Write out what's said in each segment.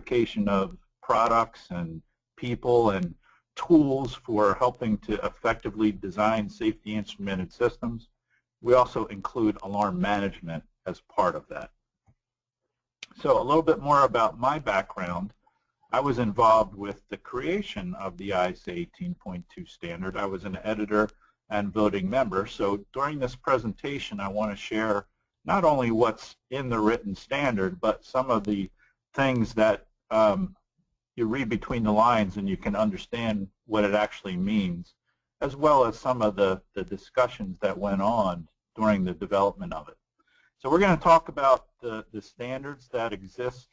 identification of products and people and tools for helping to effectively design safety instrumented systems. We also include alarm management as part of that. So a little bit more about my background. I was involved with the creation of the ISA 18.2 standard. I was an editor and voting member. So during this presentation, I want to share not only what's in the written standard, but some of the things that you read between the lines and you can understand what it actually means, as well as some of the discussions that went on during the development of it. So we're going to talk about the standards that exist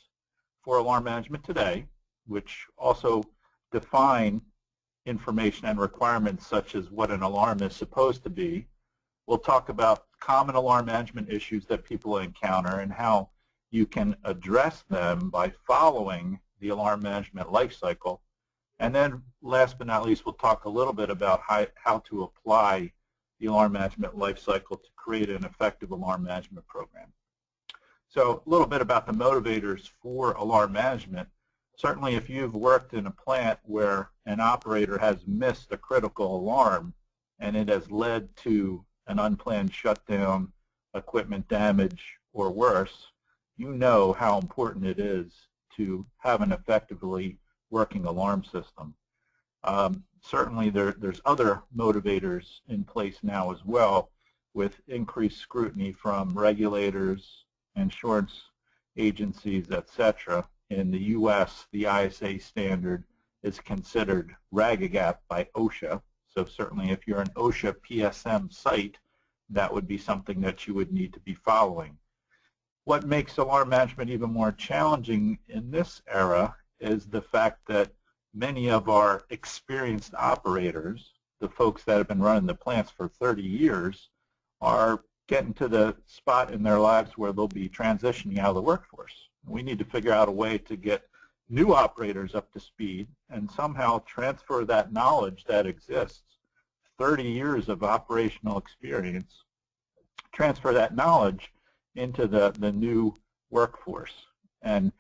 for alarm management today, which also define information and requirements such as what an alarm is supposed to be. We'll talk about common alarm management issues that people encounter and how you can address them by following the alarm management life cycle. And then last but not least, we'll talk a little bit about how to apply the alarm management life cycle to create an effective alarm management program. So a little bit about the motivators for alarm management. Certainly if you've worked in a plant where an operator has missed a critical alarm and it has led to an unplanned shutdown, equipment damage, or worse, you know how important it is to have an effectively working alarm system. Certainly there's other motivators in place now as well, with increased scrutiny from regulators, insurance agencies, etc. In the U.S., the ISA standard is considered RAGAGAP by OSHA. So certainly if you're an OSHA PSM site, that would be something that you would need to be following. What makes alarm management even more challenging in this era is the fact that many of our experienced operators, the folks that have been running the plants for 30 years, are getting to the spot in their lives where they'll be transitioning out of the workforce. We need to figure out a way to get new operators up to speed and somehow transfer that knowledge that exists, 30 years of operational experience, transfer that knowledge into the new workforce. And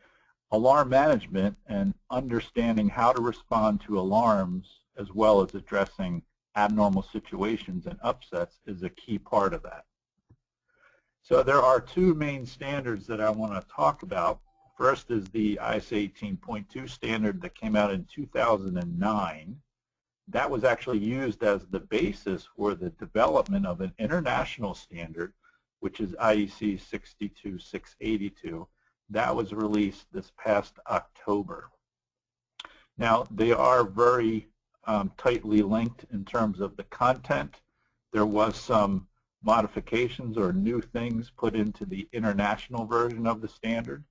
alarm management and understanding how to respond to alarms as well as addressing abnormal situations and upsets is a key part of that. So there are two main standards that I want to talk about. First is the ISA 18.2 standard that came out in 2009. That was actually used as the basis for the development of an international standard, which is IEC 62682. That was released this past October. Now, they are very tightly linked in terms of the content. There was some modifications or new things put into the international version of the standard.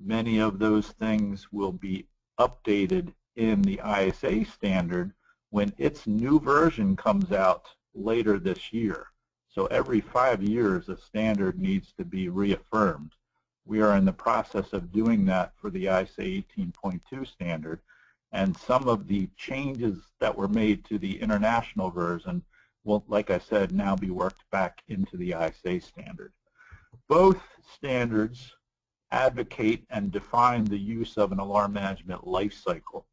Many of those things will be updated in the ISA standard when its new version comes out later this year. So every 5 years, a standard needs to be reaffirmed. We are in the process of doing that for the ISA 18.2 standard, and some of the changes that were made to the international version will, like I said, now be worked back into the ISA standard. Both standards advocate and define the use of an alarm management life cycle.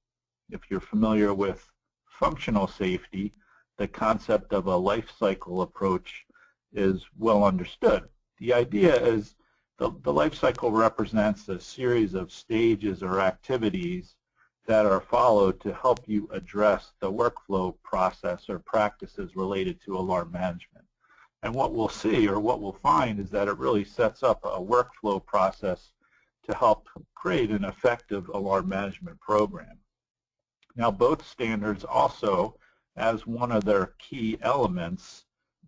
If you're familiar with functional safety, the concept of a life cycle approach is well understood. The idea is the life cycle represents a series of stages or activities that are followed to help you address the workflow process or practices related to alarm management. And what we'll see, or what we'll find, is that it really sets up a workflow process to help create an effective alarm management program. Now, both standards also, as one of their key elements,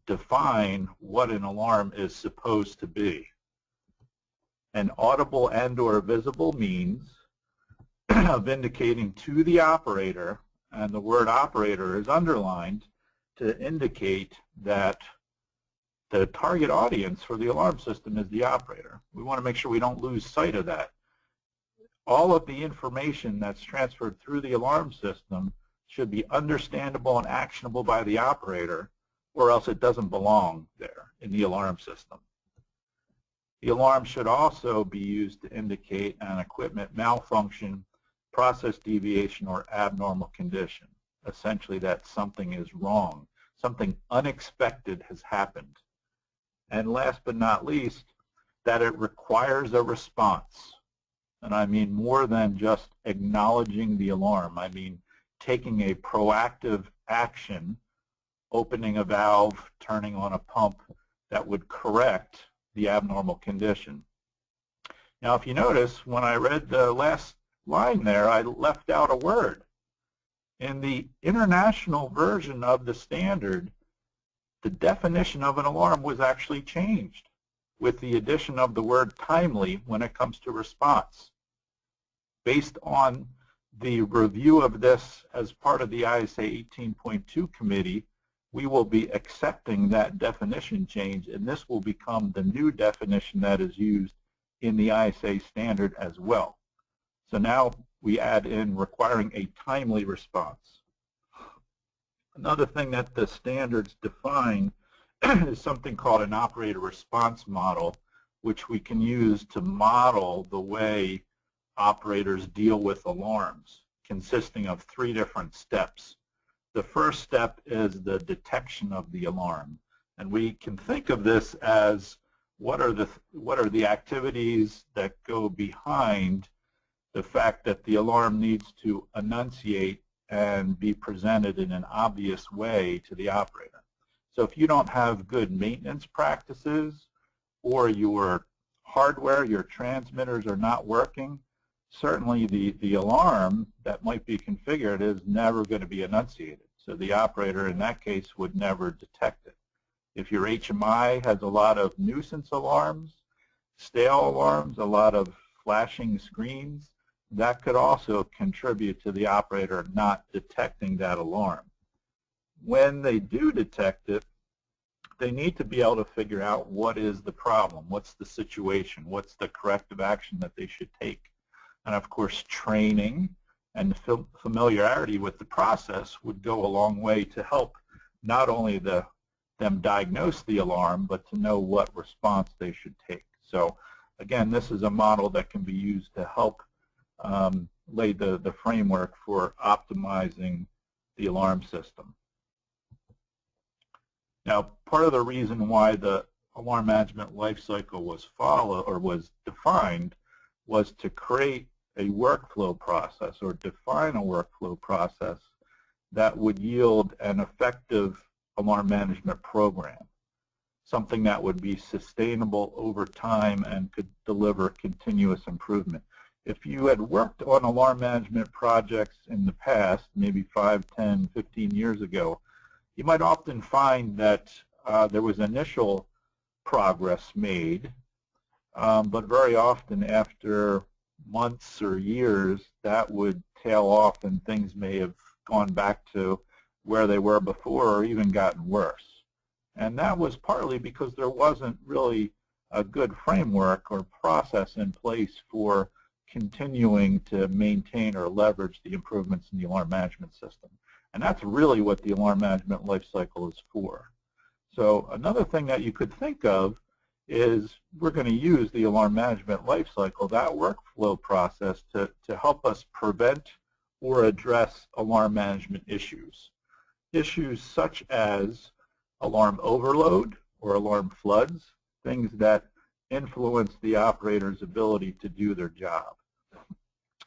define what an alarm is supposed to be. An audible and/or visible means of indicating to the operator, and the word operator is underlined to indicate that the target audience for the alarm system is the operator. We want to make sure we don't lose sight of that. All of the information that's transferred through the alarm system should be understandable and actionable by the operator, or else it doesn't belong there in the alarm system. The alarm should also be used to indicate an equipment malfunction, process deviation, or abnormal condition. Essentially, that something is wrong. Something unexpected has happened. And last but not least, that it requires a response. And I mean more than just acknowledging the alarm. I mean taking a proactive action, opening a valve, turning on a pump that would correct the abnormal condition. Now, if you notice, when I read the last line there, I left out a word. In the international version of the standard, the definition of an alarm was actually changed with the addition of the word timely when it comes to response. Based on the review of this as part of the ISA 18.2 committee, we will be accepting that definition change, and this will become the new definition that is used in the ISA standard as well. So now we add in requiring a timely response. Another thing that the standards define is something called an operator response model, which we can use to model the way operators deal with alarms, consisting of 3 different steps. The first step is the detection of the alarm, and we can think of this as what are the activities that go behind the fact that the alarm needs to enunciate and be presented in an obvious way to the operator. So if you don't have good maintenance practices, or your hardware, your transmitters are not working, certainly the alarm that might be configured is never going to be enunciated. So the operator in that case would never detect it. If your HMI has a lot of nuisance alarms, stale alarms, a lot of flashing screens, that could also contribute to the operator not detecting that alarm. When they do detect it, they need to be able to figure out what is the problem, what's the situation, what's the corrective action that they should take. And of course, training and familiarity with the process would go a long way to help not only them diagnose the alarm, but to know what response they should take. So again, this is a model that can be used to help lay the framework for optimizing the alarm system. Now, part of the reason why the alarm management lifecycle was defined was to create a workflow process or define a workflow process that would yield an effective alarm management program, something that would be sustainable over time and could deliver continuous improvement. If you had worked on alarm management projects in the past, maybe 5, 10, 15 years ago, you might often find that there was initial progress made, but very often after months or years, that would tail off and things may have gone back to where they were before or even gotten worse. And that was partly because there wasn't really a good framework or process in place for continuing to maintain or leverage the improvements in the alarm management system. And that's really what the alarm management lifecycle is for. So another thing that you could think of is we're going to use the alarm management lifecycle, that workflow process, to help us prevent or address alarm management issues. Issues such as alarm overload or alarm floods, things that influence the operator's ability to do their job.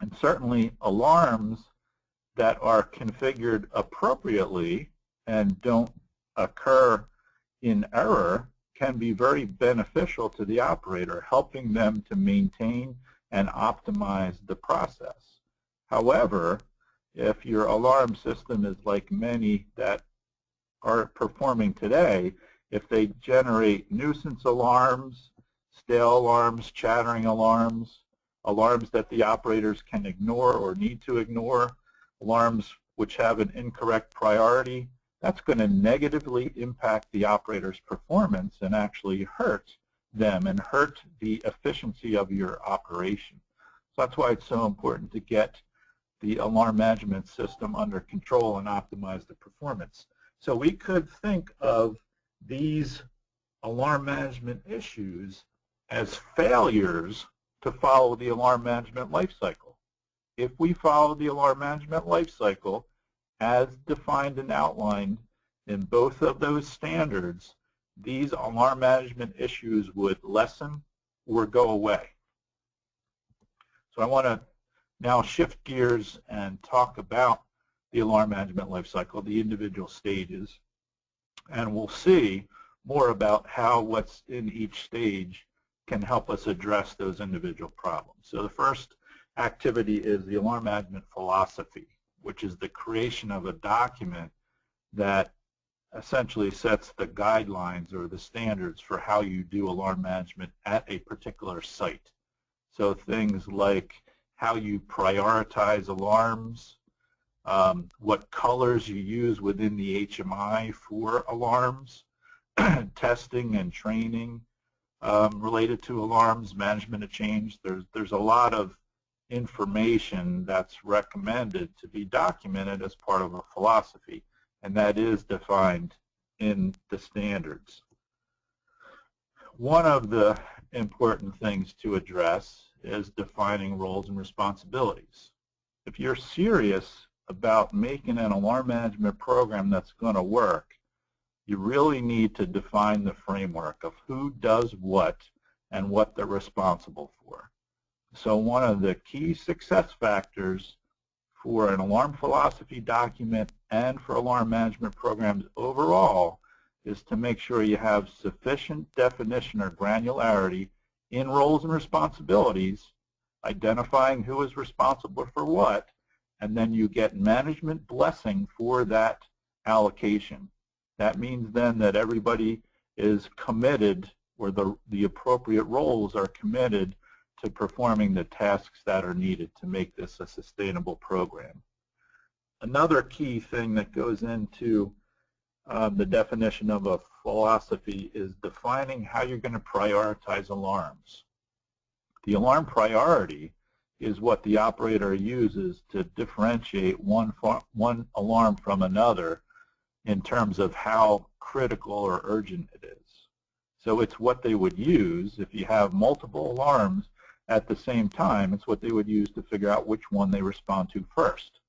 And certainly alarms that are configured appropriately and don't occur in error can be very beneficial to the operator, helping them to maintain and optimize the process. However, if your alarm system is like many that are performing today, if they generate nuisance alarms, stale alarms, chattering alarms, alarms that the operators can ignore or need to ignore, alarms which have an incorrect priority, that's going to negatively impact the operator's performance and actually hurt them and hurt the efficiency of your operation. So that's why it's so important to get the alarm management system under control and optimize the performance. So we could think of these alarm management issues as failures to follow the alarm management life cycle. If we follow the alarm management life cycle as defined and outlined in both of those standards, these alarm management issues would lessen or go away. So I want to now shift gears and talk about the alarm management life cycle, the individual stages, and we'll see more about how what's in each stage can help us address those individual problems. So the first activity is the alarm management philosophy, which is the creation of a document that essentially sets the guidelines or the standards for how you do alarm management at a particular site. So things like how you prioritize alarms, what colors you use within the HMI for alarms, testing and training related to alarms, management of change. There's a lot of information that's recommended to be documented as part of a philosophy, and that is defined in the standards. One of the important things to address is defining roles and responsibilities. If you're serious about making an alarm management program that's going to work, you really need to define the framework of who does what and what they're responsible for. So one of the key success factors for an alarm philosophy document and for alarm management programs overall is to make sure you have sufficient definition or granularity in roles and responsibilities, identifying who is responsible for what, and then you get management blessing for that allocation. That means then that everybody is committed, or the appropriate roles are committed to performing the tasks that are needed to make this a sustainable program. Another key thing that goes into the definition of a philosophy is defining how you're going to prioritize alarms. The alarm priority is what the operator uses to differentiate one alarm from another in terms of how critical or urgent it is. So it's what they would use if you have multiple alarms at the same time. It's what they would use to figure out which one they respond to first.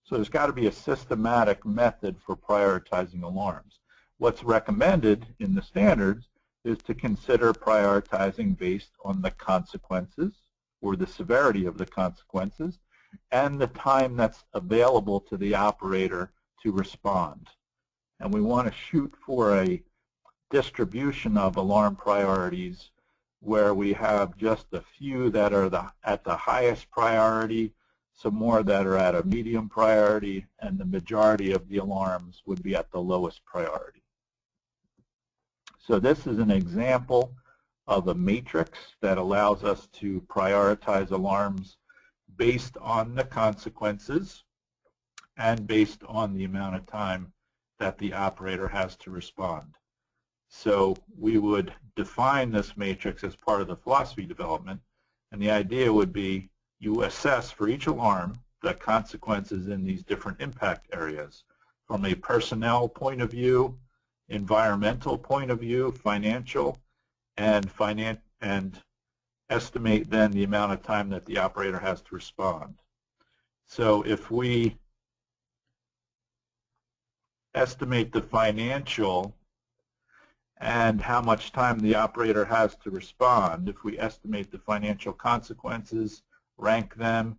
So there's got to be a systematic method for prioritizing alarms. What's recommended in the standards is to consider prioritizing based on the consequences or the severity of the consequences and the time that's available to the operator to respond. And we want to shoot for a distribution of alarm priorities where we have just a few that are at the highest priority, some more that are at a medium priority, and the majority of the alarms would be at the lowest priority. So this is an example of a matrix that allows us to prioritize alarms based on the consequences and based on the amount of time that the operator has to respond. So we would define this matrix as part of the philosophy development, and the idea would be you assess for each alarm the consequences in these different impact areas from a personnel point of view, environmental point of view, financial, and estimate then the amount of time that the operator has to respond. So if we estimate the financial and how much time the operator has to respond, if we estimate the financial consequences, rank them,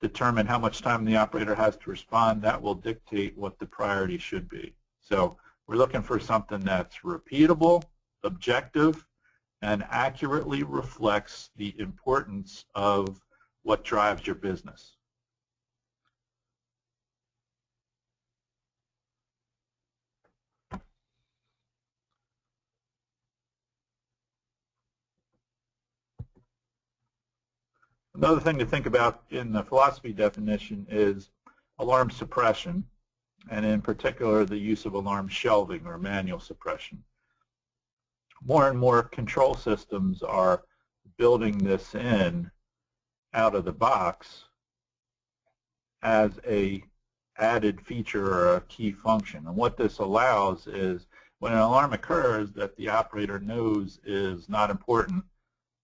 determine how much time the operator has to respond, that will dictate what the priority should be. So we're looking for something that's repeatable, objective, and accurately reflects the importance of what drives your business. Another thing to think about in the philosophy definition is alarm suppression, and in particular the use of alarm shelving or manual suppression. More and more control systems are building this in out of the box as a added feature or a key function. And what this allows is when an alarm occurs that the operator knows is not important,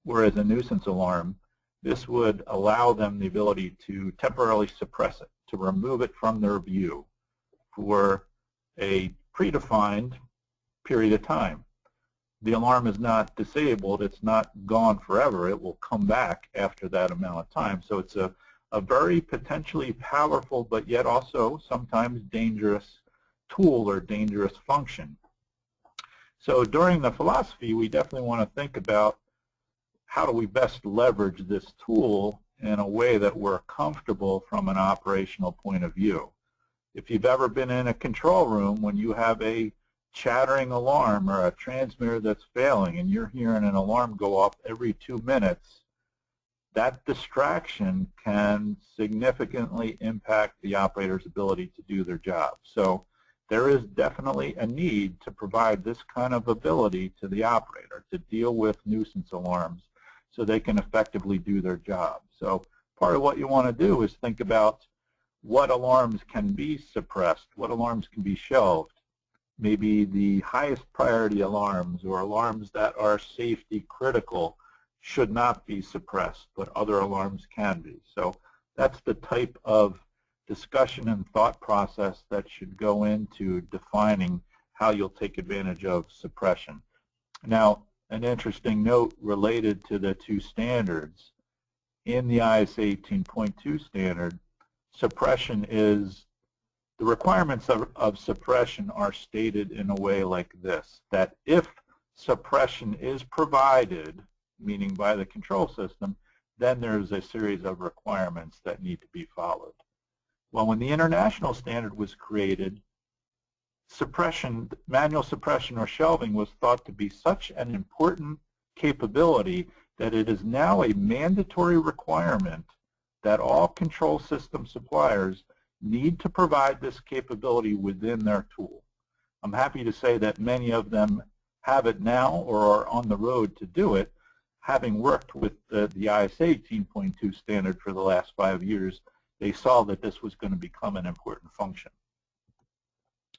whereas a nuisance alarm, this would allow them the ability to temporarily suppress it, to remove it from their view for a predefined period of time. The alarm is not disabled, it's not gone forever, it will come back after that amount of time. So it's a very potentially powerful but yet also sometimes dangerous tool or dangerous function. So during the philosophy, we definitely want to think about how do we best leverage this tool in a way that we're comfortable from an operational point of view. If you've ever been in a control room when you have a chattering alarm or a transmitter that's failing and you're hearing an alarm go off every 2 minutes, that distraction can significantly impact the operator's ability to do their job. So there is definitely a need to provide this kind of ability to the operator to deal with nuisance alarms so they can effectively do their job. So part of what you want to do is think about what alarms can be suppressed, what alarms can be shelved. Maybe the highest priority alarms or alarms that are safety critical should not be suppressed, but other alarms can be. So that's the type of discussion and thought process that should go into defining how you'll take advantage of suppression. Now, an interesting note related to the two standards. In the ISA 18.2 standard, suppression is, the requirements of suppression are stated in a way like this, that if suppression is provided, meaning by the control system, then there's a series of requirements that need to be followed. Well, when the international standard was created, suppression, manual suppression or shelving was thought to be such an important capability that it is now a mandatory requirement that all control system suppliers need to provide this capability within their tool. I'm happy to say that many of them have it now or are on the road to do it. Having worked with the ISA 18.2 standard for the last 5 years, they saw that this was going to become an important function.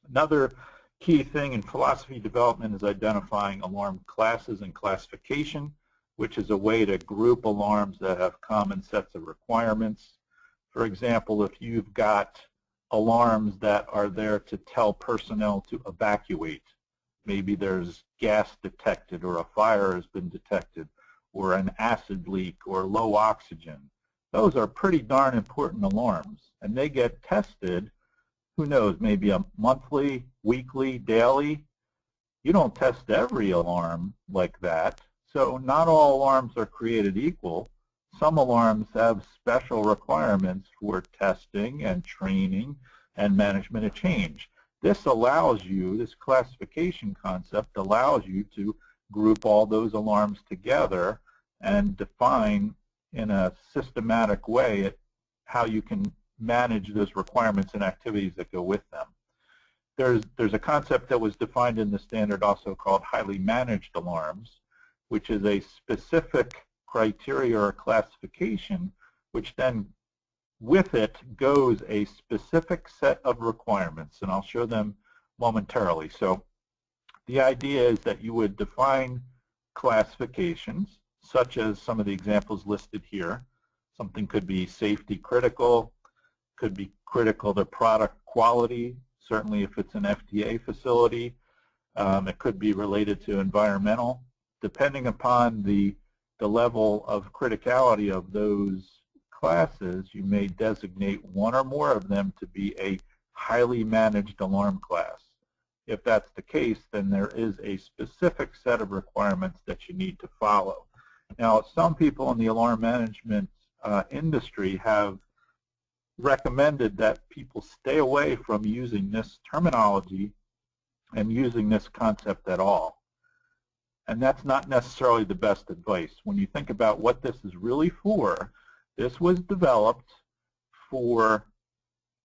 Another key thing in philosophy development is identifying alarm classes and classification, which is a way to group alarms that have common sets of requirements. For example, if you've got alarms that are there to tell personnel to evacuate, maybe there's gas detected or a fire has been detected or an acid leak or low oxygen. Those are pretty darn important alarms, and they get tested, who knows, maybe a monthly, weekly, daily. You don't test every alarm like that, so not all alarms are created equal. Some alarms have special requirements for testing and training and management of change. This allows you, this classification concept allows you to group all those alarms together and define in a systematic way how you can manage those requirements and activities that go with them. There's a concept that was defined in the standard also called highly managed alarms, which is a specific criteria or classification, which then with it goes a specific set of requirements, and I'll show them momentarily. So the idea is that you would define classifications, such as some of the examples listed here. Something could be safety critical, could be critical to product quality, certainly if it's an FDA facility. It could be related to environmental. Depending upon the level of criticality of those classes, you may designate one or more of them to be a highly managed alarm class. If that's the case, then there is a specific set of requirements that you need to follow. Now, some people in the alarm management industry have recommended that people stay away from using this terminology and using this concept at all. And that's not necessarily the best advice. When you think about what this is really for, this was developed for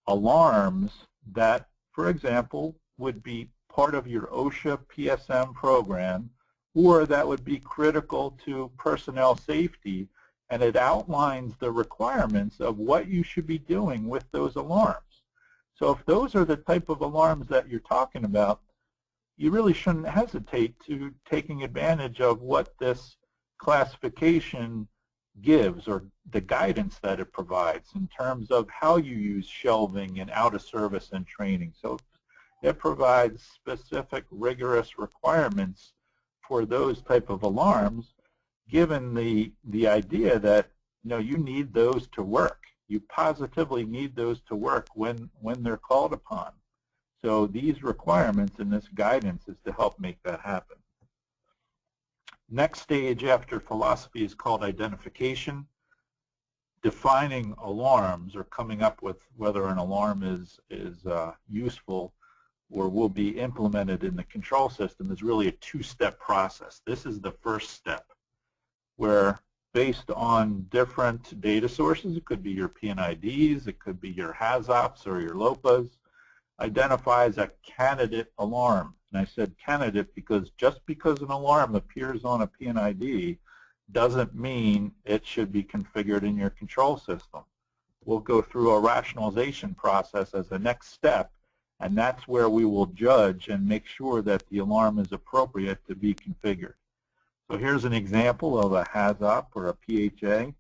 alarms that, for example, would be part of your OSHA PSM program, or that would be critical to personnel safety, and it outlines the requirements of what you should be doing with those alarms. So if those are the type of alarms that you're talking about, you really shouldn't hesitate to taking advantage of what this classification gives, or the guidance that it provides in terms of how you use shelving and out of service and training. So it provides specific rigorous requirements for those type of alarms, given the idea that you need those to work. You positively need those to work when they're called upon. So these requirements and this guidance is to help make that happen. Next stage after philosophy is called identification. Defining alarms, or coming up with whether an alarm is useful or will be implemented in the control system, is really a two-step process. This is the first step, where based on different data sources, it could be your PNIDs, it could be your HAZOPs or your LOPAs, identifies a candidate alarm. And I said candidate because just because an alarm appears on a PNID doesn't mean it should be configured in your control system. We'll go through a rationalization process as a next step, and that's where we will judge and make sure that the alarm is appropriate to be configured. So here's an example of a HAZOP or a PHA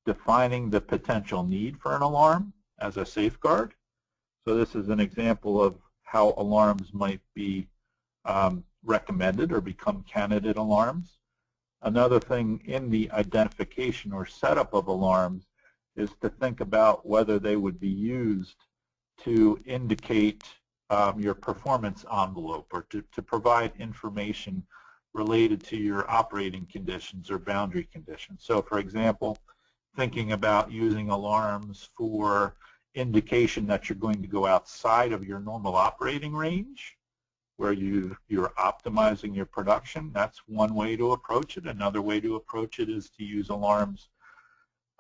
defining the potential need for an alarm as a safeguard. So this is an example of how alarms might be recommended or become candidate alarms. Another thing in the identification or setup of alarms is to think about whether they would be used to indicate your performance envelope, or to provide information related to your operating conditions or boundary conditions. So for example, thinking about using alarms for indication that you're going to go outside of your normal operating range, where you're optimizing your production. That's one way to approach it. Another way to approach it is to use alarms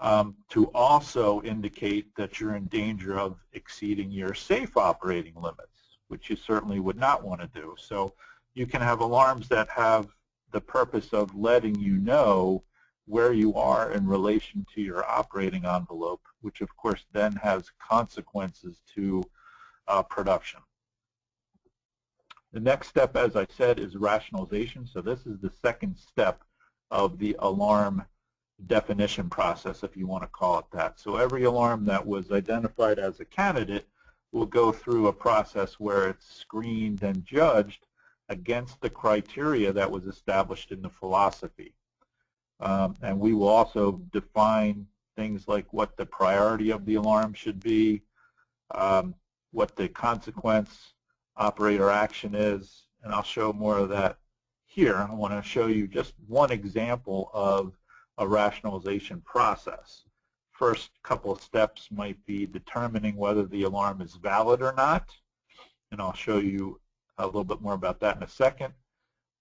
to also indicate that you're in danger of exceeding your safe operating limits, which you certainly would not want to do. So you can have alarms that have the purpose of letting you know where you are in relation to your operating envelope, which of course then has consequences to production. The next step, as I said, is rationalization. So this is the second step of the alarm definition process, if you want to call it that. So every alarm that was identified as a candidate will go through a process where it's screened and judged against the criteria that was established in the philosophy. And we will also define things like what the priority of the alarm should be, what the consequence operator action is, and I'll show more of that here. I want to show you just one example of a rationalization process. First couple of steps might be determining whether the alarm is valid or not, and I'll show you a little bit more about that in a second.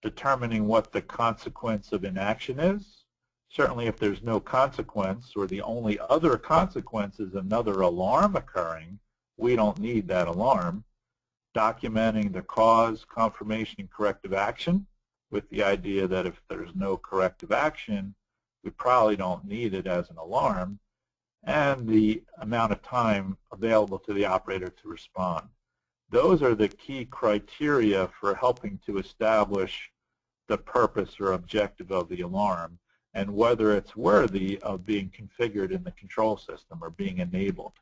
Determining what the consequence of inaction is. Certainly if there's no consequence, or the only other consequence is another alarm occurring, we don't need that alarm. Documenting the cause, confirmation, and corrective action, with the idea that if there's no corrective action, we probably don't need it as an alarm, and the amount of time available to the operator to respond. Those are the key criteria for helping to establish the purpose or objective of the alarm, and whether it's worthy of being configured in the control system or being enabled.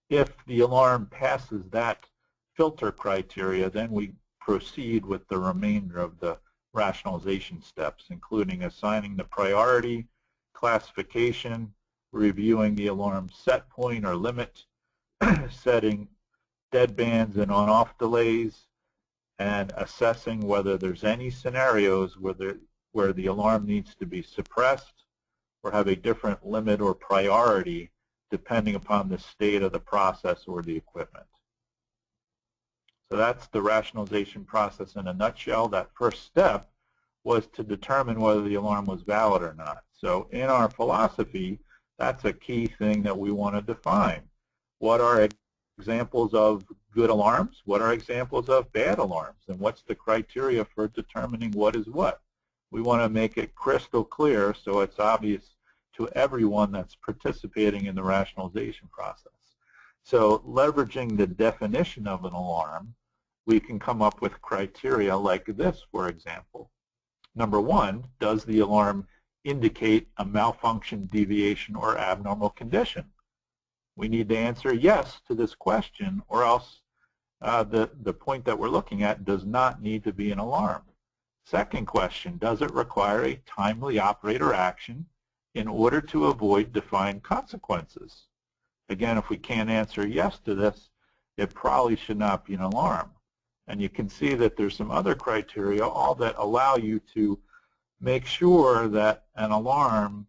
If the alarm passes that filter criteria, then we proceed with the remainder of the rationalization steps, including assigning the priority, classification, reviewing the alarm set point or limit, setting deadbands and on-off delays, and assessing whether there's any scenarios where the alarm needs to be suppressed or have a different limit or priority depending upon the state of the process or the equipment. So that's the rationalization process in a nutshell. That first step was to determine whether the alarm was valid or not. So in our philosophy, that's a key thing that we want to define. What are examples of good alarms? What are examples of bad alarms? And what's the criteria for determining what is what? We want to make it crystal clear so it's obvious to everyone that's participating in the rationalization process. So leveraging the definition of an alarm, we can come up with criteria like this, for example. Number one, does the alarm indicate a malfunction, deviation, or abnormal condition? We need to answer yes to this question, or else the point that we're looking at does not need to be an alarm. Second question, does it require a timely operator action in order to avoid defined consequences? Again, if we can't answer yes to this, it probably should not be an alarm. And you can see that there's some other criteria, all that allow you to make sure that an alarm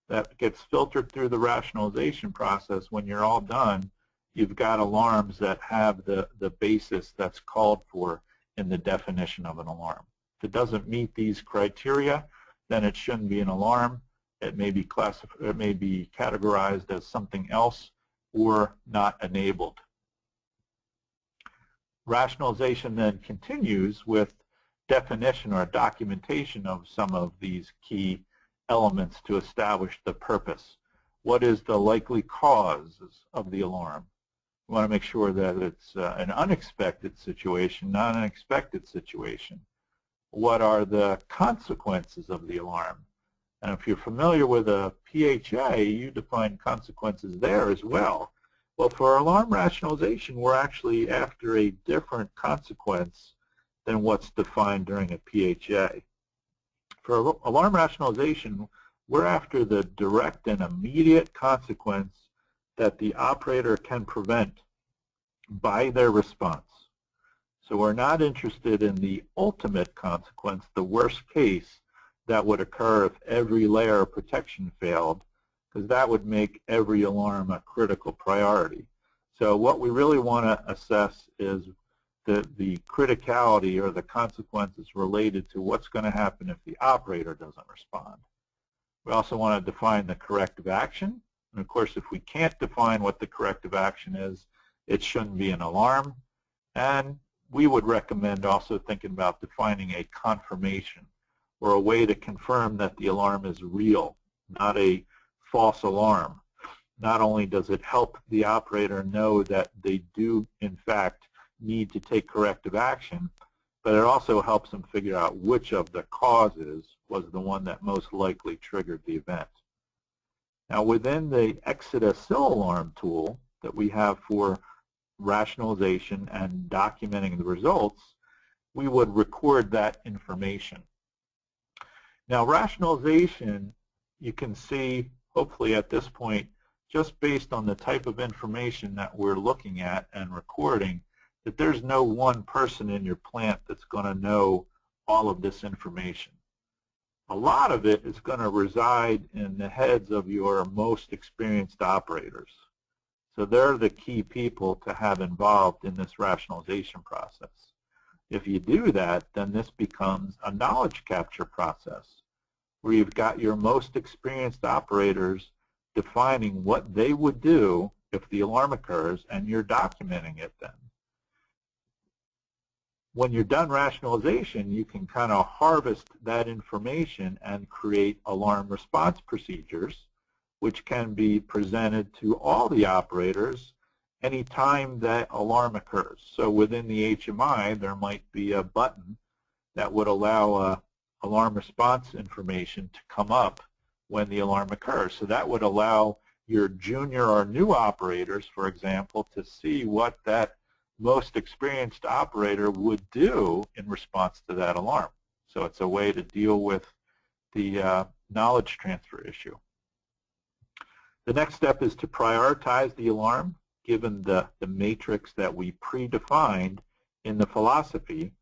that gets filtered through the rationalization process, when you're all done, you've got alarms that have the basis that's called for in the definition of an alarm. If it doesn't meet these criteria, then it shouldn't be an alarm. It may be categorized as something else or not enabled. Rationalization then continues with definition or documentation of some of these key elements to establish the purpose. What is the likely cause of the alarm? We want to make sure that it's an unexpected situation, not an expected situation. What are the consequences of the alarm? And if you're familiar with a PHA, you define consequences there as well. Well, for alarm rationalization, we're actually after a different consequence than what's defined during a PHA. For alarm rationalization, we're after the direct and immediate consequence that the operator can prevent by their response. So we're not interested in the ultimate consequence, the worst case that would occur if every layer of protection failed, because that would make every alarm a critical priority. So what we really want to assess is the criticality or the consequences related to what's going to happen if the operator doesn't respond. We also want to define the corrective action. And of course, if we can't define what the corrective action is, it shouldn't be an alarm. And we would recommend also thinking about defining a confirmation, or a way to confirm that the alarm is real, not a false alarm. Not only does it help the operator know that they do, in fact, need to take corrective action, but it also helps them figure out which of the causes was the one that most likely triggered the event. Now, within the Exida SIL-Alarm tool that we have for rationalization and documenting the results, we would record that information. Now, rationalization, you can see, hopefully at this point, just based on the type of information that we're looking at and recording, that there's no one person in your plant that's going to know all of this information. A lot of it is going to reside in the heads of your most experienced operators. So they're the key people to have involved in this rationalization process. If you do that, then this becomes a knowledge capture process, where you've got your most experienced operators defining what they would do if the alarm occurs, and you're documenting it then. When you're done rationalization, you can kind of harvest that information and create alarm response procedures, which can be presented to all the operators anytime that alarm occurs. So within the HMI, there might be a button that would allow alarm response information to come up when the alarm occurs. So that would allow your junior or new operators, for example, to see what that most experienced operator would do in response to that alarm. So it's a way to deal with the knowledge transfer issue. The next step is to prioritize the alarm, given the matrix that we predefined in the philosophy,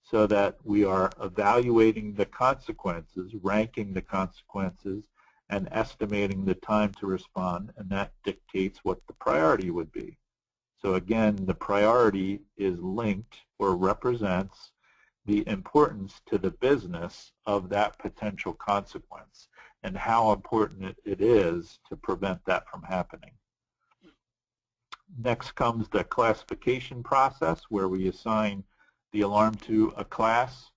so that we are evaluating the consequences, ranking the consequences, and estimating the time to respond, and that dictates what the priority would be. So again, the priority is linked or represents the importance to the business of that potential consequence and how important it is to prevent that from happening. Next comes the classification process, where we assign the alarm to a class.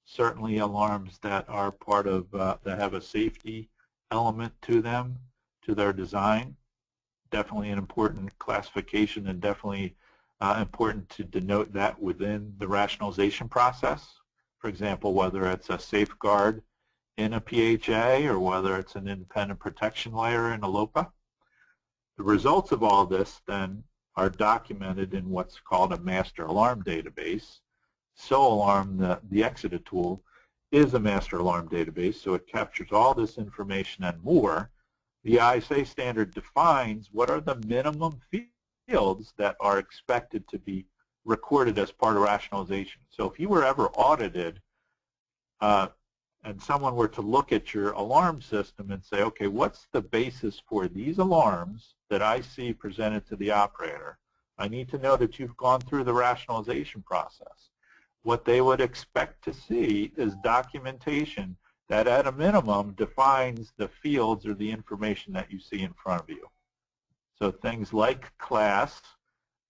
Certainly alarms that are part of, that have a safety element to them, to their design. Definitely an important classification, and definitely Important to denote that within the rationalization process. For example, whether it's a safeguard in a PHA or whether it's an independent protection layer in a LOPA. The results of all this then are documented in what's called a master alarm database. SOAlarm, the Exida tool, is a master alarm database, so it captures all this information and more. The ISA standard defines what are the minimum fields that are expected to be recorded as part of rationalization. So if you were ever audited and someone were to look at your alarm system and say, okay, what's the basis for these alarms that I see presented to the operator? I need to know that you've gone through the rationalization process. What they would expect to see is documentation that at a minimum defines the fields or the information that you see in front of you. So things like class,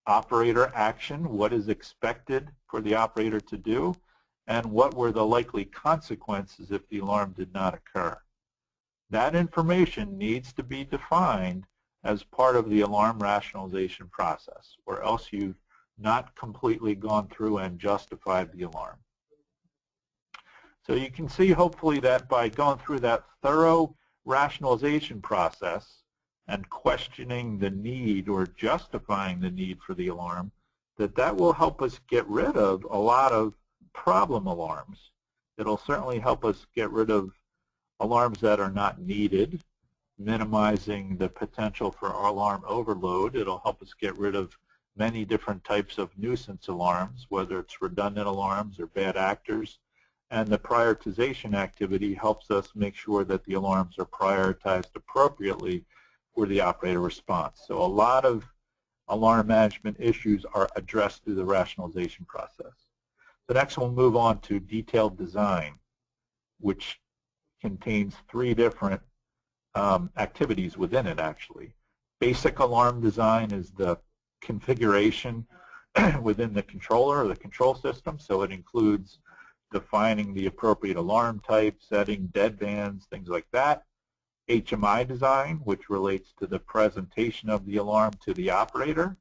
operator action, what is expected for the operator to do, and what were the likely consequences if the alarm did not occur. That information needs to be defined as part of the alarm rationalization process, or else you've not completely gone through and justified the alarm. So you can see hopefully that by going through that thorough rationalization process and questioning the need or justifying the need for the alarm, that will help us get rid of a lot of problem alarms. It'll certainly help us get rid of alarms that are not needed, minimizing the potential for alarm overload. It'll help us get rid of many different types of nuisance alarms, whether it's redundant alarms or bad actors. And the prioritization activity helps us make sure that the alarms are prioritized appropriately for the operator response. So a lot of alarm management issues are addressed through the rationalization process. So next we'll move on to detailed design, which contains three different activities within it actually. Basic alarm design is the configuration within the controller or the control system, so it includes defining the appropriate alarm type, setting deadbands, things like that. HMI design, which relates to the presentation of the alarm to the operator,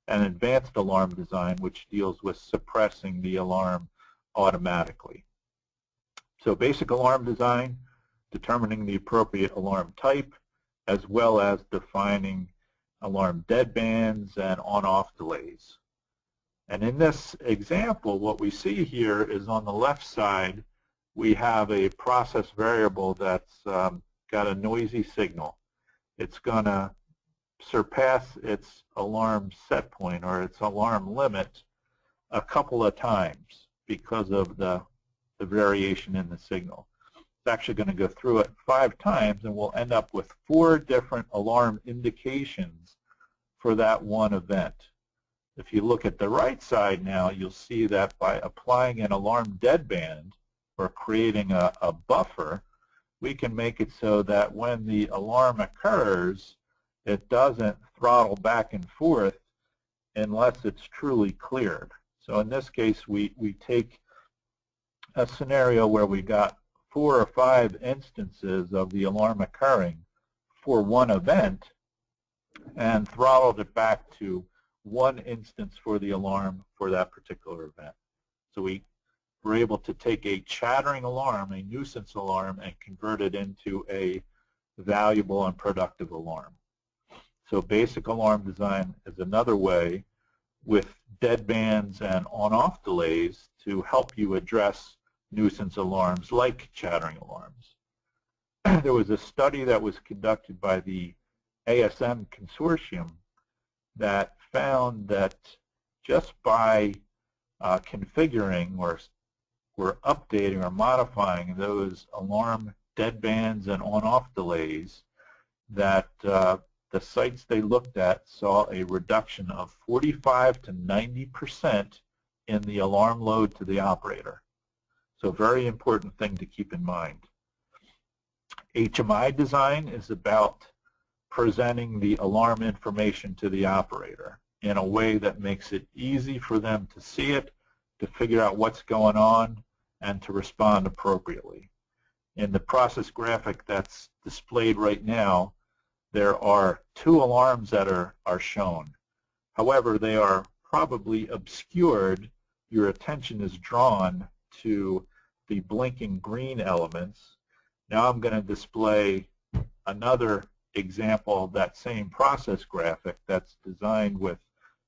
and advanced alarm design, which deals with suppressing the alarm automatically. So basic alarm design, determining the appropriate alarm type, as well as defining alarm deadbands and on-off delays. And in this example, what we see here is on the left side, we have a process variable that's got a noisy signal. It's going to surpass its alarm set point or its alarm limit a couple of times because of the variation in the signal. It's actually going to go through it 5 times, and we'll end up with 4 different alarm indications for that one event. If you look at the right side now, you'll see that by applying an alarm deadband or creating a buffer, we can make it so that when the alarm occurs, it doesn't throttle back and forth unless it's truly cleared. So in this case, we take a scenario where we got 4 or 5 instances of the alarm occurring for one event and throttled it back to 1 instance for the alarm for that particular event. So we were able to take a chattering alarm, a nuisance alarm, and convert it into a valuable and productive alarm. So basic alarm design is another way with deadbands and on-off delays to help you address nuisance alarms like chattering alarms. There was a study that was conducted by the ASM consortium that found that just by configuring or updating or modifying those alarm deadbands and on-off delays, that the sites they looked at saw a reduction of 45 to 90% in the alarm load to the operator. So very important thing to keep in mind. HMI design is about presenting the alarm information to the operator in a way that makes it easy for them to see it, to figure out what's going on, and to respond appropriately. In the process graphic that's displayed right now, there are 2 alarms that are shown. However, they are probably obscured, your attention is drawn to the blinking green elements. Now I'm going to display another example of that same process graphic that's designed with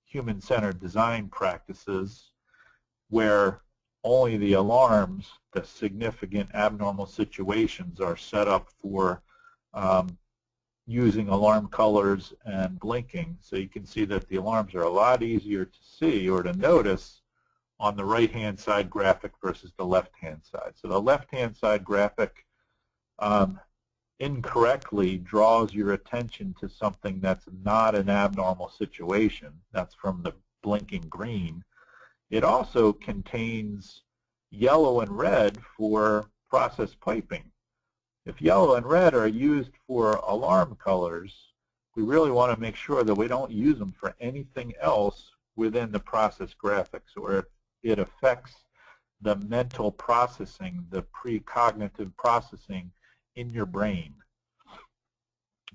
human-centered design practices, where only the alarms, the significant abnormal situations, are set up for using alarm colors and blinking. So you can see that the alarms are a lot easier to see or to notice on the right-hand side graphic versus the left-hand side. So the left-hand side graphic incorrectly draws your attention to something that's not an abnormal situation. That's from the blinking green. It also contains yellow and red for process piping. If yellow and red are used for alarm colors, we really want to make sure that we don't use them for anything else within the process graphics, or it affects the mental processing, the precognitive processing in your brain.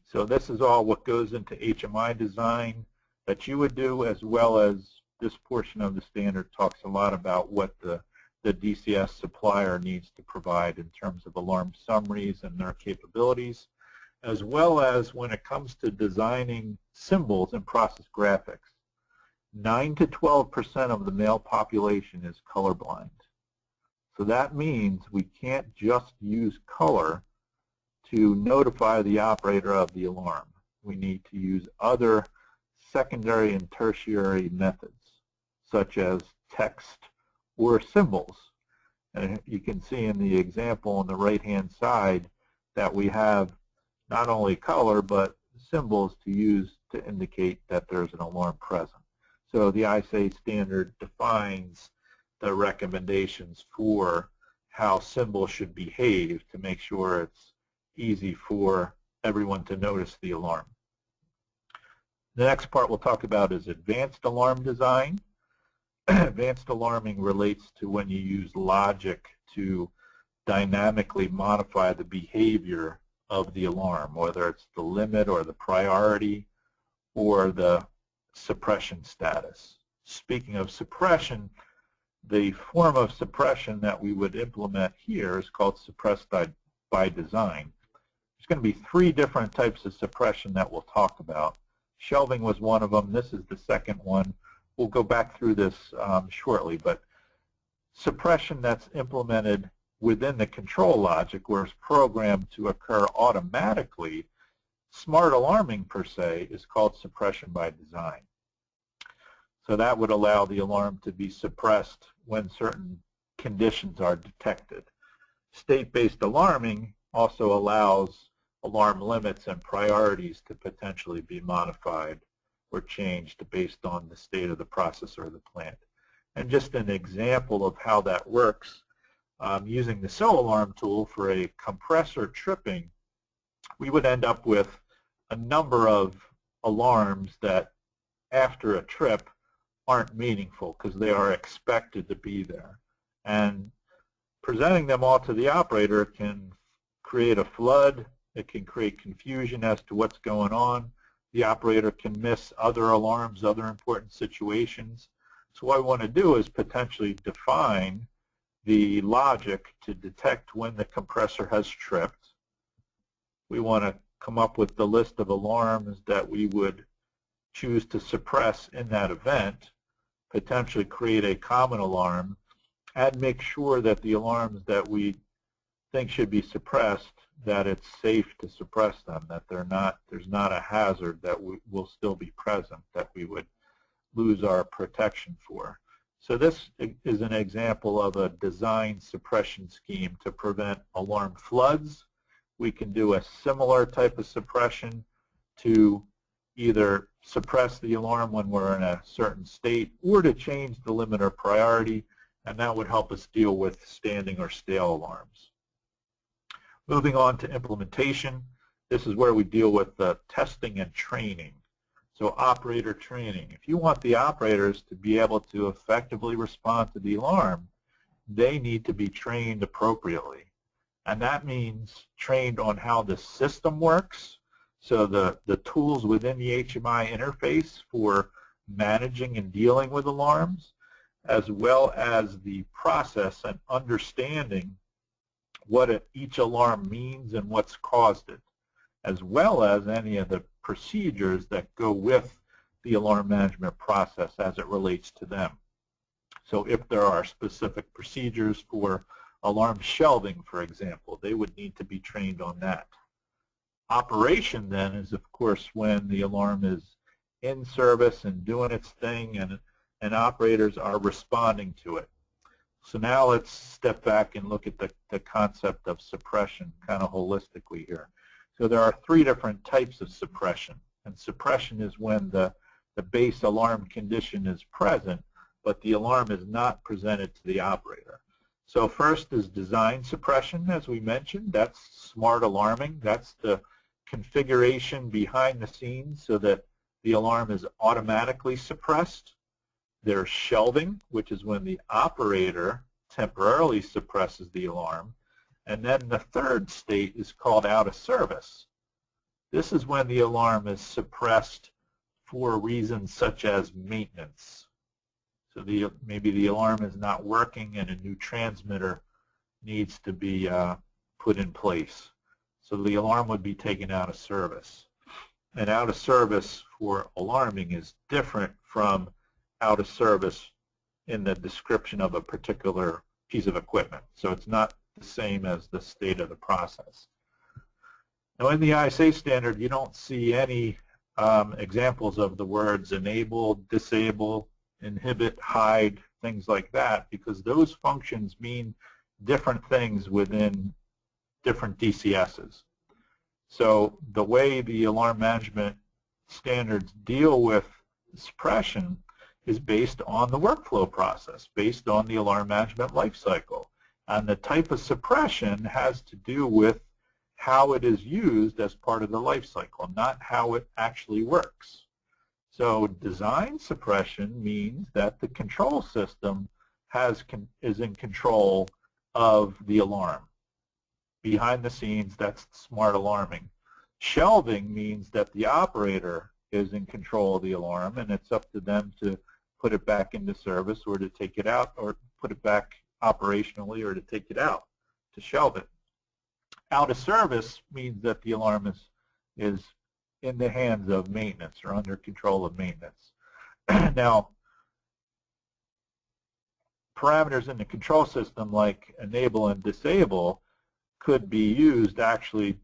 So this is all what goes into HMI design that you would do, as well as this portion of the standard talks a lot about what the DCS supplier needs to provide in terms of alarm summaries and their capabilities, as well as when it comes to designing symbols and process graphics. 9 to 12% of the male population is colorblind. So that means we can't just use color to notify the operator of the alarm. We need to use other secondary and tertiary methods, such as text or symbols. And you can see in the example on the right-hand side that we have not only color but symbols to use to indicate that there's an alarm present. So the ISA standard defines the recommendations for how symbols should behave to make sure it's easy for everyone to notice the alarm. The next part we'll talk about is advanced alarm design. Advanced alarming relates to when you use logic to dynamically modify the behavior of the alarm, whether it's the limit or the priority or the suppression status. Speaking of suppression, the form of suppression that we would implement here is called suppressed by design. There's going to be 3 different types of suppression that we'll talk about. Shelving was one of them. This is the second one. We'll go back through this shortly, but suppression that's implemented within the control logic, where it's programmed to occur automatically, smart alarming per se, is called suppression by design. So that would allow the alarm to be suppressed when certain conditions are detected. State-based alarming also allows alarm limits and priorities to potentially be modified or changed based on the state of the process or the plant. And just an example of how that works, using the SoAlarm tool for a compressor tripping, we would end up with a number of alarms that after a trip aren't meaningful because they are expected to be there. And presenting them all to the operator can create a flood. It can create confusion as to what's going on. The operator can miss other alarms, other important situations. So what I want to do is potentially define the logic to detect when the compressor has tripped. We want to come up with the list of alarms that we would choose to suppress in that event, potentially create a common alarm, and make sure that the alarms that we think should be suppressed, that it's safe to suppress them, that there's not a hazard that will still be present that we would lose our protection for. So this is an example of a design suppression scheme to prevent alarm floods. We can do a similar type of suppression to either suppress the alarm when we're in a certain state or to change the limit or priority, and that would help us deal with standing or stale alarms. Moving on to implementation, this is where we deal with the testing and training. So operator training. If you want the operators to be able to effectively respond to the alarm, they need to be trained appropriately. And that means trained on how the system works, so the tools within the HMI interface for managing and dealing with alarms, as well as the process and understanding what each alarm means and what's caused it, as well as any of the procedures that go with the alarm management process as it relates to them. So if there are specific procedures for alarm shelving, for example, they would need to be trained on that. Operation then is, of course, when the alarm is in service and doing its thing and operators are responding to it. So now let's step back and look at the concept of suppression kind of holistically here. So there are three different types of suppression. And suppression is when the base alarm condition is present, but the alarm is not presented to the operator. So first is design suppression, as we mentioned. That's smart alarming. That's the configuration behind the scenes so that the alarm is automatically suppressed. There's shelving, which is when the operator temporarily suppresses the alarm. And then the third state is called out of service. This is when the alarm is suppressed for reasons such as maintenance. So maybe the alarm is not working and a new transmitter needs to be put in place. So the alarm would be taken out of service. And out of service for alarming is different from out of service in the description of a particular piece of equipment. So it's not the same as the state of the process. Now in the ISA standard, you don't see any examples of the words enable, disable, inhibit, hide, things like that, because those functions mean different things within different DCSs. So the way the alarm management standards deal with suppression is based on the workflow process, based on the alarm management lifecycle. And the type of suppression has to do with how it is used as part of the lifecycle, not how it actually works. So design suppression means that the control system is in control of the alarm. Behind the scenes, that's smart alarming. Shelving means that the operator is in control of the alarm, and it's up to them to put it back into service or to take it out, or put it back operationally, or to take it out, to shelve it. Out of service means that the alarm is in the hands of maintenance or under control of maintenance. Now, parameters in the control system like enable and disable could be used actually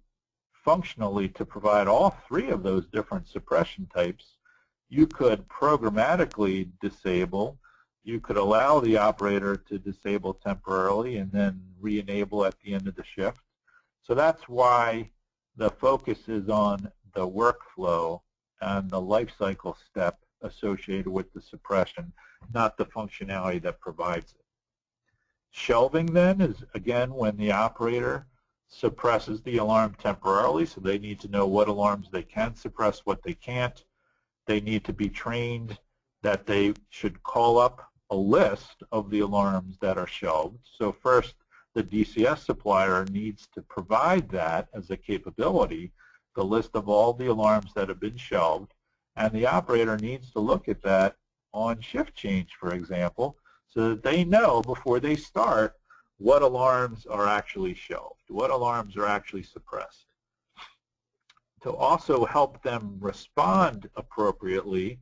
functionally to provide all three of those different suppression types. You could programmatically disable. You could allow the operator to disable temporarily and then re-enable at the end of the shift. So that's why the focus is on the workflow and the life cycle step associated with the suppression, not the functionality that provides it. Shelving then is, again, when the operator suppresses the alarm temporarily, so they need to know what alarms they can suppress, what they can't. They need to be trained that they should call up a list of the alarms that are shelved. So first, the DCS supplier needs to provide that as a capability, the list of all the alarms that have been shelved, and the operator needs to look at that on shift change, for example, so that they know before they start what alarms are actually shelved, what alarms are actually suppressed. To also help them respond appropriately,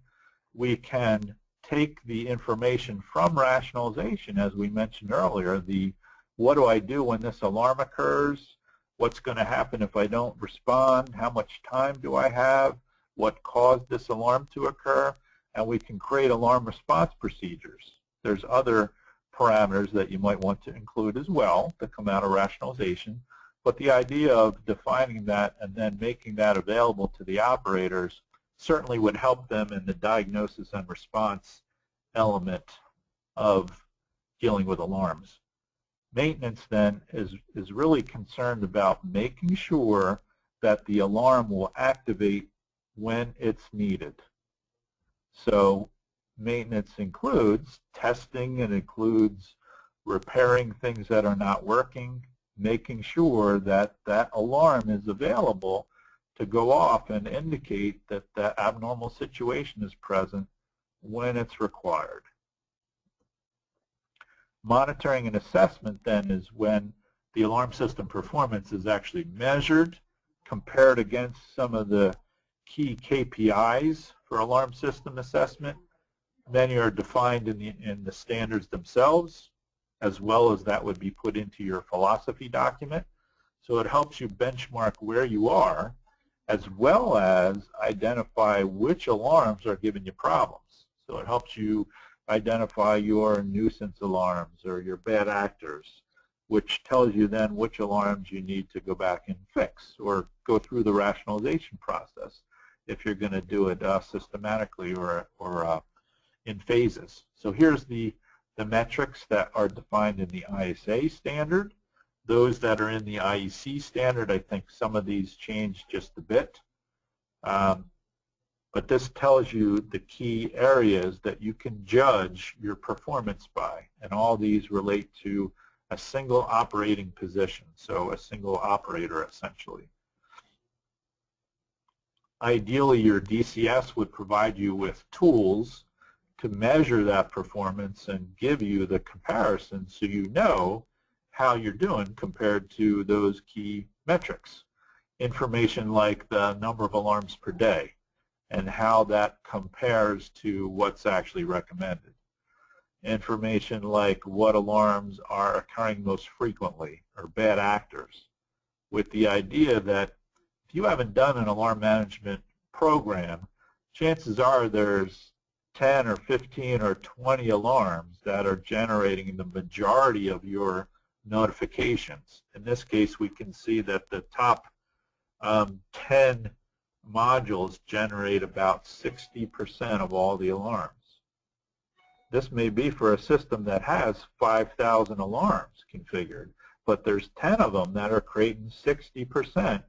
we can take the information from rationalization, as we mentioned earlier, the what do I do when this alarm occurs, what's going to happen if I don't respond, how much time do I have, what caused this alarm to occur, and we can create alarm response procedures. There's other parameters that you might want to include as well that come out of rationalization, but the idea of defining that and then making that available to the operators certainly would help them in the diagnosis and response element of dealing with alarms. Maintenance then is really concerned about making sure that the alarm will activate when it's needed. So maintenance includes testing, it includes repairing things that are not working, making sure that that alarm is available to go off and indicate that that abnormal situation is present when it's required. Monitoring and assessment then is when the alarm system performance is actually measured, compared against some of the key KPIs for alarm system assessment. Many are defined in the standards themselves, as well as that would be put into your philosophy document. So it helps you benchmark where you are, as well as identify which alarms are giving you problems. So it helps you identify your nuisance alarms or your bad actors, which tells you then which alarms you need to go back and fix or go through the rationalization process if you're going to do it systematically or in phases. So here's the metrics that are defined in the ISA standard. Those that are in the IEC standard, I think some of these changed just a bit. But this tells you the key areas that you can judge your performance by. And all these relate to a single operating position, so a single operator essentially. Ideally, your DCS would provide you with tools to measure that performance and give you the comparison so you know how you're doing compared to those key metrics. Information like the number of alarms per day and how that compares to what's actually recommended. Information like what alarms are occurring most frequently or bad actors, with the idea that if you haven't done an alarm management program, chances are there's 10 or 15 or 20 alarms that are generating the majority of your notifications. In this case, we can see that the top 10 modules generate about 60% of all the alarms. This may be for a system that has 5,000 alarms configured, but there's 10 of them that are creating 60%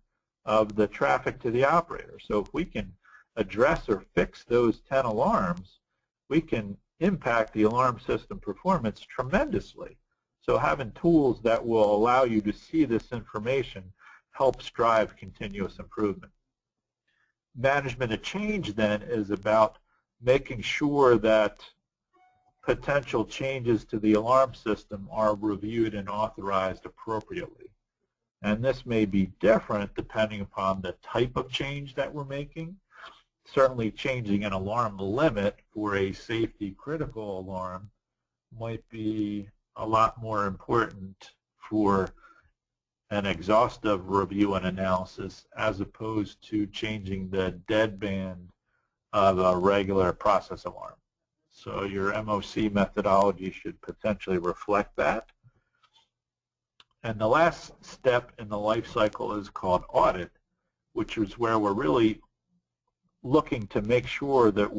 of the traffic to the operator. So if we can address or fix those 10 alarms, we can impact the alarm system performance tremendously. So having tools that will allow you to see this information helps drive continuous improvement. Management of change then is about making sure that potential changes to the alarm system are reviewed and authorized appropriately. And this may be different depending upon the type of change that we're making. Certainly changing an alarm limit for a safety critical alarm might be a lot more important for an exhaustive review and analysis as opposed to changing the deadband of a regular process alarm. So your MOC methodology should potentially reflect that. And the last step in the life cycle is called audit, which is where we're really looking to make sure that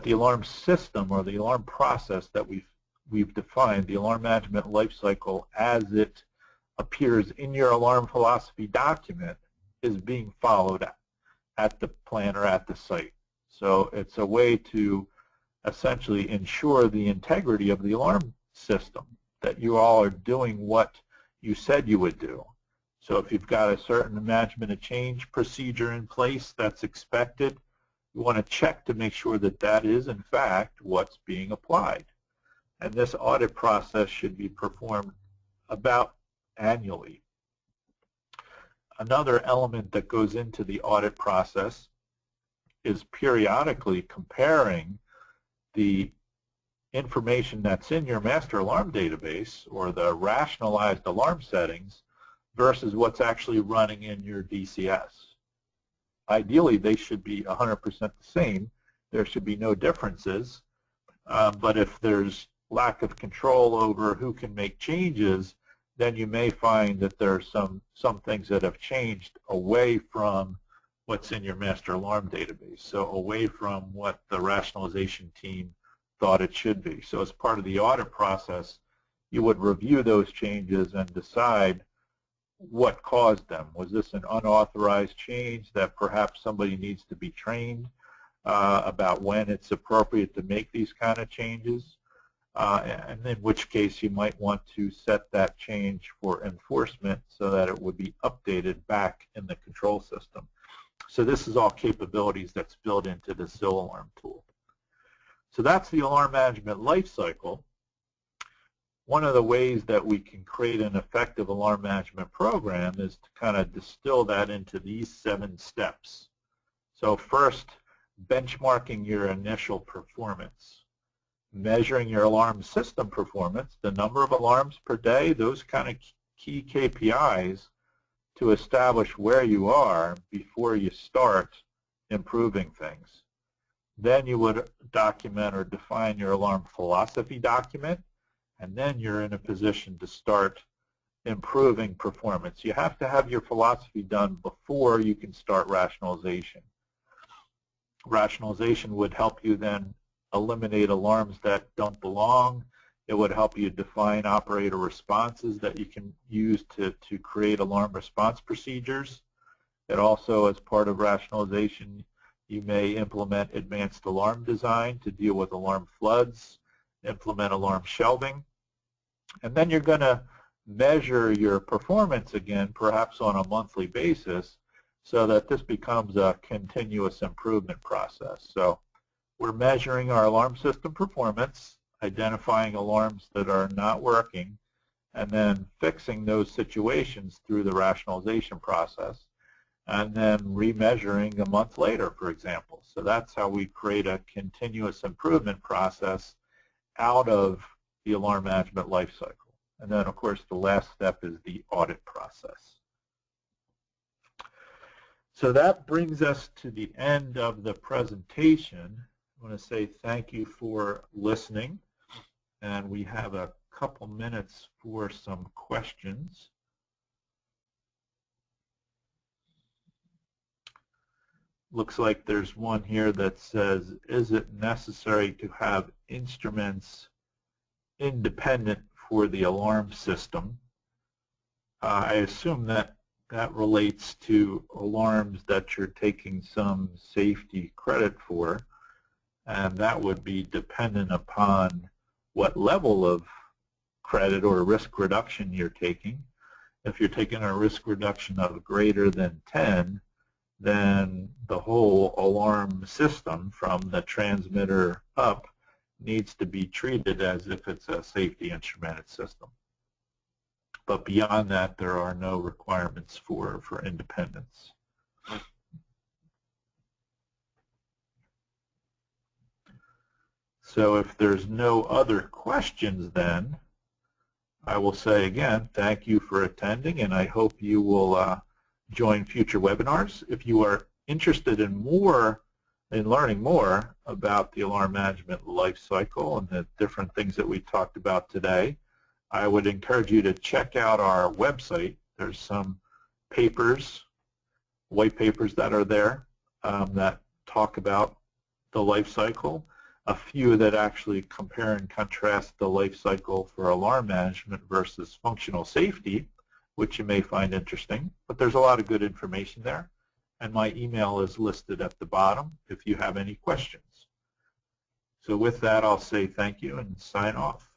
the alarm system or the alarm process that we've defined, the alarm management life cycle as it appears in your alarm philosophy document, is being followed at the plant or at the site. So it's a way to essentially ensure the integrity of the alarm system, that you all are doing what you said you would do. So if you've got a certain management of change procedure in place that's expected, you want to check to make sure that that is in fact what's being applied. And this audit process should be performed about annually. Another element that goes into the audit process is periodically comparing the information that's in your master alarm database or the rationalized alarm settings versus what's actually running in your DCS. Ideally, they should be 100% the same. There should be no differences. But if there's lack of control over who can make changes, then you may find that there are some things that have changed away from what's in your master alarm database, so away from what the rationalization team thought it should be. So as part of the audit process, you would review those changes and decide what caused them. Was this an unauthorized change that perhaps somebody needs to be trained about when it's appropriate to make these kind of changes? And in which case you might want to set that change for enforcement so that it would be updated back in the control system. So this is all capabilities that's built into the SIL alarm tool. So that's the alarm management life cycle. One of the ways that we can create an effective alarm management program is to kind of distill that into these 7 steps. So first, benchmarking your initial performance. Measuring your alarm system performance, the number of alarms per day, those kind of key KPIs to establish where you are before you start improving things. Then you would document or define your alarm philosophy document, and then you're in a position to start improving performance. You have to have your philosophy done before you can start rationalization. Rationalization would help you then eliminate alarms that don't belong. It would help you define operator responses that you can use to create alarm response procedures. It also, as part of rationalization, you may implement advanced alarm design to deal with alarm floods, implement alarm shelving, and then you're going to measure your performance again, perhaps on a monthly basis, so that this becomes a continuous improvement process. So we're measuring our alarm system performance, identifying alarms that are not working, and then fixing those situations through the rationalization process, and then remeasuring a month later, for example. So that's how we create a continuous improvement process out of the alarm management life cycle. And then, of course, the last step is the audit process. So that brings us to the end of the presentation. I want to say thank you for listening, and we have a couple minutes for some questions. Looks like there's one here that says, is it necessary to have instruments independent for the alarm system? I assume that relates to alarms that you're taking some safety credit for, and that would be dependent upon what level of credit or risk reduction you're taking. If you're taking a risk reduction of greater than 10, then the whole alarm system from the transmitter up needs to be treated as if it's a safety instrumented system. But beyond that, there are no requirements for independence. So if there's no other questions, then I will say again, thank you for attending, and I hope you will join future webinars. If you are interested in learning more about the alarm management life cycle and the different things that we talked about today, I would encourage you to check out our website. There's some papers, white papers that are there that talk about the life cycle, a few that actually compare and contrast the life cycle for alarm management versus functional safety, which you may find interesting. But there's a lot of good information there, and my email is listed at the bottom if you have any questions. So with that, I'll say thank you and sign off.